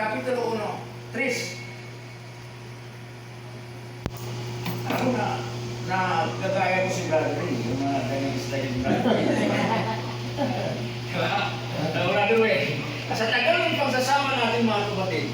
Kapitulo 1, 3. Ano na kagaya ko si brother rin, yung mga ganyan style ng brother. Diba? Brother rin. Sa tagal ng pagsasama natin mga kapatid,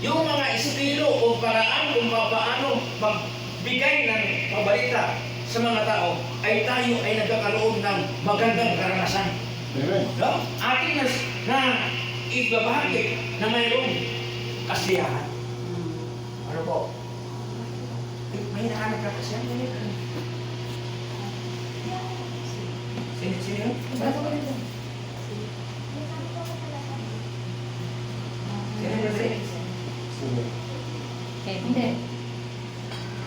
yung mga estilo o paraan kung paano magbigay ng pabalita sa mga tao, ay tayo ay nagkakaroon ng magandang karanasan. No? Ating na ibabahagi na mayroong kasiyahan. Ano po? May nahanap na kasiyahan. Sino? Hindi.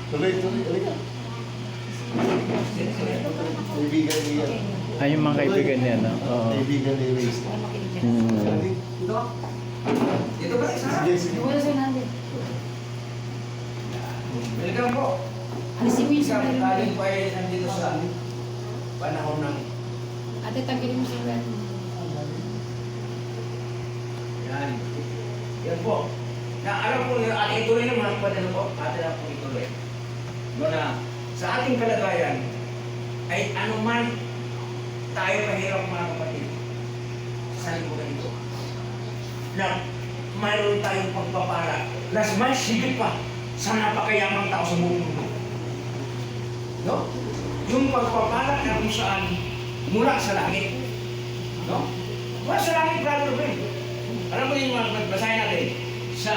Tuloy. Kaibigan niya. Ay, yung mga kaibigan niya, no? Oo. Kaibigan ni Race. Dito ba? Isa? Sige. Wala sa natin. Welcome po. Si Miss Isang galing po ay nandito sa panahon ng Ate, tagilin mo sa red. yan. Yan po. Na alam po, ate ituloy naman po na po. Ate na po ituloy. No, na sa ating kalagayan ay anuman tayo mahirap mga kapatid sa lipunan ito. Na mayroon tayong pagpapala na mas higit pa sa napakayamang tao sa buong mundo. No? Yung pagpapala na kung saan mula sa langit. No? Mula sa langit, brother Ben. Alam mo yung mga nagbasahin natin sa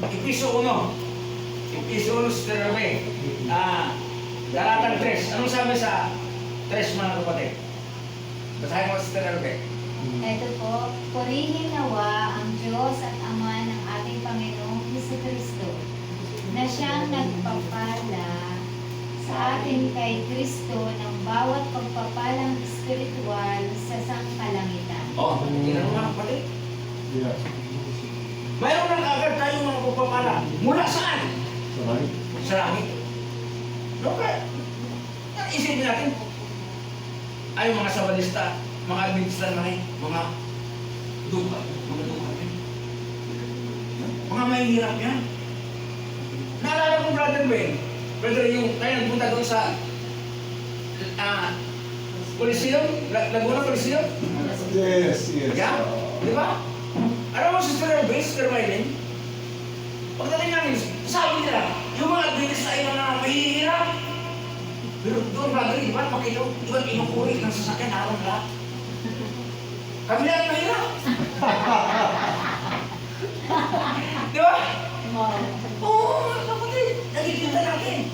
Episo 1. Episo 1 sa Terrabe. Galatang 3. Anong sabi sa 3 mga kapatid? Basahin mo sa Terrabe. Ito po, purihin nawa ang Diyos at Ama ng ating Panginoong Jesucristo na siyang nagpapala sa atin kay Kristo ng bawat pagpapalang espiritual sa sangkalangitan. Oh, tingnan mo mga kapatid. Yeah. Mayroon na agad tayong mga pagpapala. Mula saan? Sabay. Sa langit. Okay. Isipin natin. Ay, mga sabalista, mga administran na rin, mga duka. Mga mahihirap yan. Naalala ko, brother Ben, brother, yung tayo nagpunta doon sa Coliseum, Laguna Coliseum. Yes. Yeah? Di ba? Alam mo, Sister Ben, Sister Mylene, pagdating namin, sabi nila, yung mga administran ay mga mahihirap. Pero doon, brother, iba't makita, iba't inukuri ng sasakyan, harang lahat. Kami na ang mahirap. Di ba? Oo, kapatid, nakikita natin.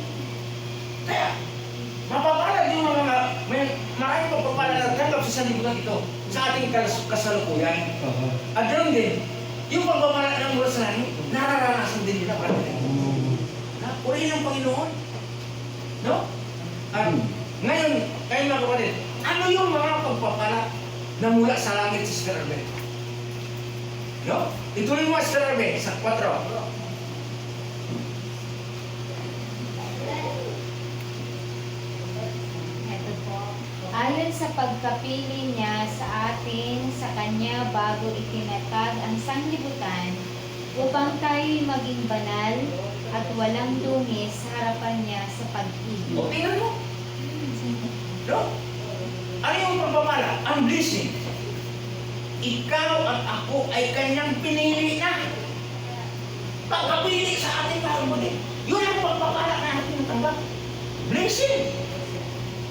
Kaya, mapapalad yung mga, may maraming pagpapalad na tanggap sa sanlibutan ito sa ating kasalukuyan. At ganoon din, yung pagpapalad ng mula sa langit, nararanasan din nila para na purihin ang Panginoon. No? At ngayon, kayo mga kapatid, ano yung mga pagpapalad na mula sa langit sa Sister Arbe? No? Ituloy mo Sister Arbe sa 4. Ito po, ayon sa pagkapili niya sa atin sa Kanya bago itinatag ang sanglibutan upang tayo'y maging banal at walang dungis sa harapan niya sa pag-ibig. O, tingnan mo. No? Ano yung pagpapala? Ang blessing. Ikaw at ako ay kanyang pinili na. Pagkapili sa ating mga kapatid. Yun ang pagpapala na ating natanggap. Blessing.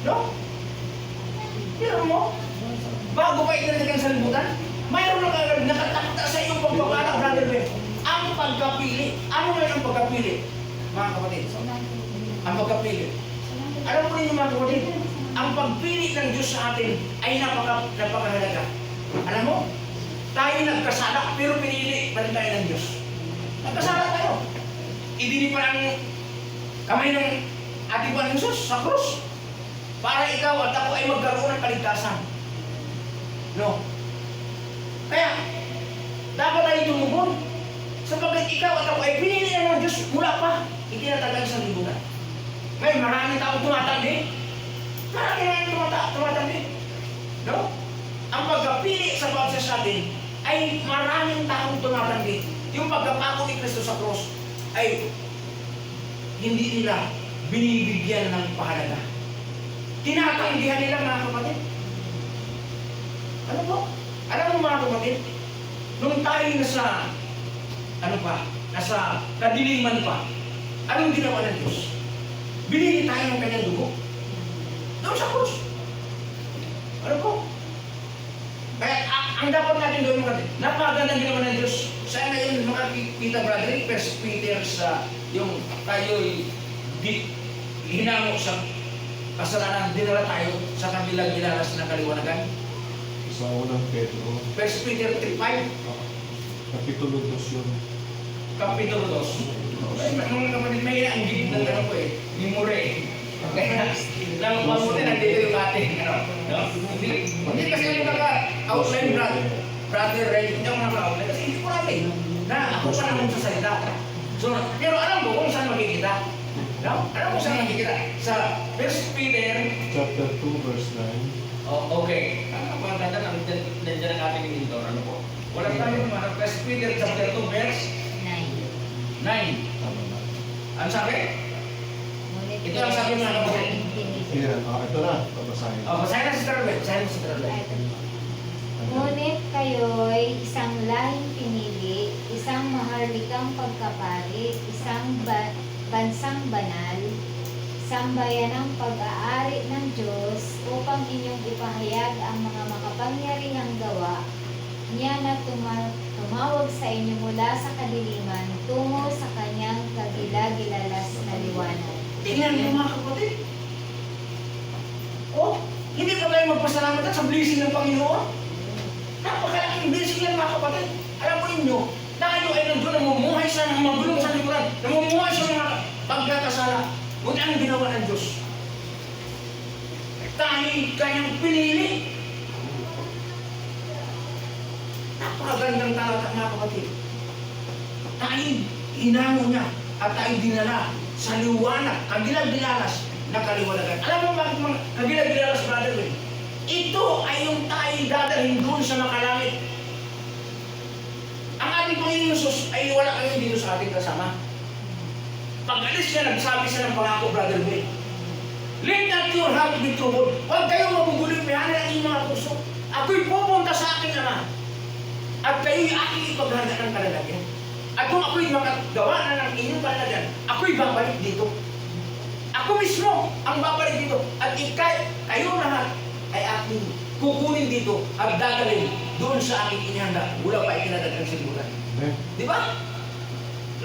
No? Pero mo, bago ka itinatag sa libutan, mayroon na nakatakta sa iyong pagpapala, brother Ben. Ang pagkapili. Ano na ang pagkapili? Mga kapatid. Ang pagkapili. Alam mo rin yung mga kapatid, ang pagpili ng Diyos sa atin ay napakahalaga. Alam mo, tayo nagkasala pero pinili pa rin tayo ng Diyos. Nagkasala tayo. Idini pa ang kamay ng ating Panginoon Jesus sa krus para ikaw at ako ay magkaroon ng kaligtasan. No? Kaya, dapat tayo tumubon sapagkat ikaw at ako ay pinili ng Diyos mula pa itinatagal sa libutan. Ngayon, maraming tao tumatandi. Marami na yung tumatandi. No? Ang pagkapili pagpili sa bawat isa sa atin, ay maraming taong tumatanggi. Yung pagkapako ni Kristo sa cross ay hindi nila binibigyan ng pahalaga. Tinatanggihan nila mga kapatid. Ano po? Alam mo mga kapatid, nung tayo nasa kadiliman pa, anong ginawa ng Diyos? Binili tayo ng kanyang dugo. Doon sa krus. Ano po? Kaya ang dapat natin gawin mga kapatid, napagandang ginawa ng Diyos. Sana yun makakita, brother, First Peter sa yung tayo'y hinango sa kasalanan, dinala tayo sa kabilang ginalas na kaliwanagan. Sa unang Pedro, First Peter 3:5, Kapitulo 2 yun. Kapitulo 2. Ay, mga kapatid, may inaanggit ng gano'n po eh. Memore eh. Kaya, nang mabuti nandito yung ating, ano, no? Hindi kasi yung naka-outline, brother, right? Hindi ako naka-outline kasi hindi ko alam na ako pa naman sa salita. So, pero alam ko kung saan makikita. No? Alam mo saan makikita? Sa First Peter, Chapter 2, verse 9. oh, okay. Ang maganda nandiyan ang ating editor, ano po? Wala tayong mga First Peter chapter 2, verse 9. Tama na. Ano sabi? Ito ang sabi mga kapatid. Ayan, ito na. Babasahin. Basahin na si Tarwet. Basahin mo si Tarwet. Ngunit kayo'y isang lahing pinili, isang maharlikang pagkapari, isang bansang banal, sambayanang pag-aari ng Diyos upang inyong ipahayag ang mga makapangyarihang gawa niya na tumawag sa inyo mula sa kadiliman tungo sa kanyang kagilagilalas na liwanag. Tingnan mo mga kapatid. Oh, hindi pa tayo magpasalamat sa blessing ng Panginoon? Napakalaking blessing yan mga kapatid. Alam mo ninyo, tayo ay nandun namumuhay sa mga magulong sa likuran, namumuhay sa mga pagkakasala. Ngunit ang ginawa ng Diyos? Tayo kanyang pinili. Napakagandang talata mga kapatid. Tayo hinango niya at tayo dinala sa liwanag, kagilag-gilalas na kaliwanagan. Alam mo bakit mga kagilag-gilalas, brother? Ito ay yung tayo dadalhin doon sa makalangit. Ang ating Panginoon Jesus ay wala kayong dito sa ating kasama. Pag-alis niya, nagsabi siya ng pangako, brother Will. Let not your heart be troubled. Huwag kayong mabugulit, may hanay ang inyong mga puso. Ako'y pupunta sa aking Ama. At kayo'y aking ipaghanda ng kalalagyan. At kung ako'y makagawa na ng inyong kalalagyan, ako'y babalik dito. Ako mismo ang babalik dito. At kayo lahat ay aking kukunin dito at dadalhin doon sa aking inihanda. Wala pa ikinadagdag sa libutan. Di ba?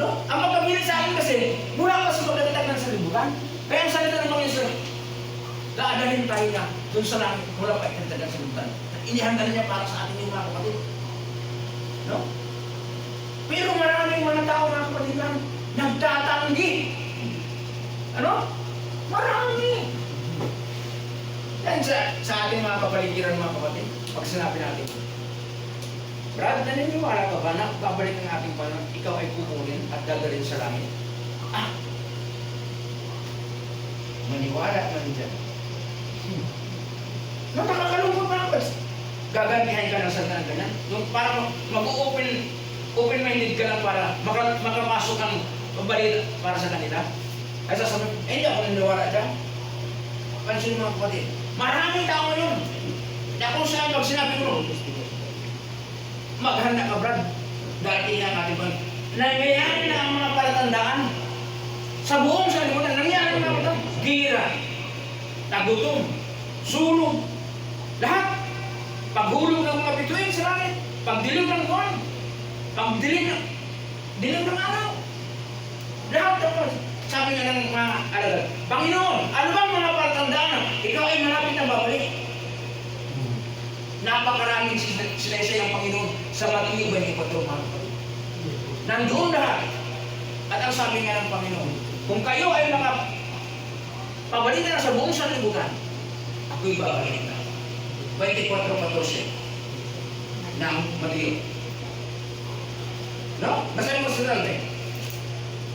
No? Ang magpapili sa akin kasi, mula pa sa pagdagdag ng salibutan. Kaya ang salita ng Panginoon sir, daadalhin tayo na doon sa langit, mula pa ikinadagdag sa libutan. At inihanda niya para sa atin yung mga kapatid. No? Pero maraming mga tao mga kapatid lang, nagtatanggi. Ano? Marami. Yan sa ating mga kapaligiran mga kapatid, pag sinabi natin, Brad, naniniwala ka ba na babalik ang ating Panginoon, ikaw ay kukunin at dadalhin sa langit? Maniwala man dyan. Nakakalungkot mga kapatid. Gagantihan ka ng salita ng ganyan. Yung para open-minded ka lang para makapasok ang balita para sa kanila. Ay sasabihin, hindi ako naniniwala dyan. Pansin mga kapatid, maraming tao yun. Na kung saan pag sinabi ko, maghanda ka, Brad. Dati na natin ba? Nangyayari na ang mga palatandaan. Sa buong salibutan, nangyayari na ito. Gira, nagutom, sulong, lahat. Paghulog ng mga bituin sa langit, pagdilim ng buwan, dilim ng araw. Lahat tapos. Sabi nga ng mga alagad, Panginoon, ano bang mga palatandaan? Ikaw ay malapit na babalik. Napakaraming sinaysay ang Panginoon sa matibay ni Patro mga kapatid. Nandoon lahat. At ang sabi nga ng Panginoon, kung kayo ay pabalik na sa buong sanlibutan, ako'y babalik na. 24:14 ng Mateo. No? Basahin mo sila eh.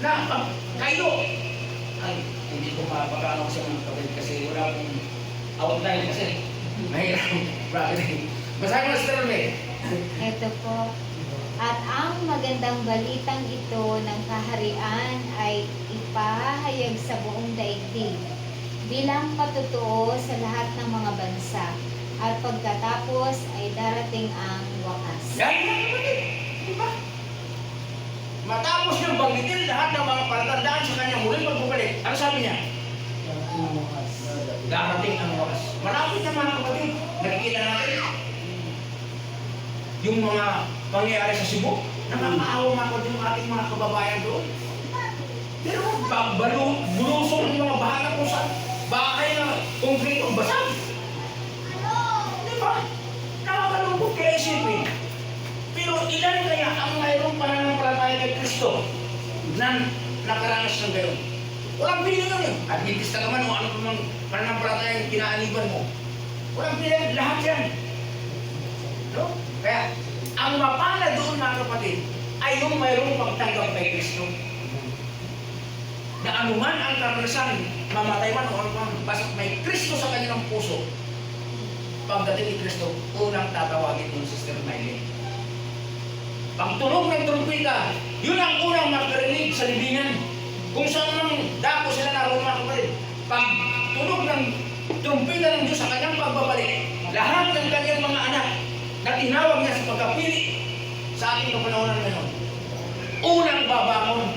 Na kayo, ay, hindi ko mapagkano kasi mga kapatid kasi wala akong outline kasi mahirap. Basahin mo, Sister May. Ito po. At ang magandang balitang ito ng kaharian ay ipahayag sa buong daigdig bilang patotoo sa lahat ng mga bansa. At pagkatapos ay darating ang wakas. Yan mga kapatid. Diba? Matapos niyang banggitin lahat ng mga palatandaan sa kanyang muling pagbabalik, ano sabi niya? Darating ang wakas. Malapit na mga kapatid. Nakikita natin yung mga pangyayari sa Cebu. Nakakaawa mga kapatid yung ating mga kababayan doon. Pero bulusong ng mga bahala kung saan bakay na konkreto ang basag. Diba? Nakakalungkot kaya isipin. Pero ilan kaya ang mayroong pananampalataya kay Kristo na nakaranas ng gayon? Walang pili yun eh. Adventista ka man o ano namang pananampalataya yung kinaaniban mo. Walang pili, lahat yan. No? Kaya, ang mapala doon mga kapatid ay yung mayroong pagtanggap kay Kristo. Na anuman ang karanasan, mamatay man o anuman, basta may Kristo sa kanilang puso, pagdating ni Kristo, unang tatawagin ng Sister Miley. Pagtunog ng trumpeta, yun ang unang makarinig sa libingan. Kung saan nang dako sila naroon mga kapatid. Pagtunog ng trumpeta ng Diyos sa kanyang pagbabalik, lahat ng kanyang mga anak na tinawag niya sa pagkapili sa ating kapanahonan ngayon, unang babangon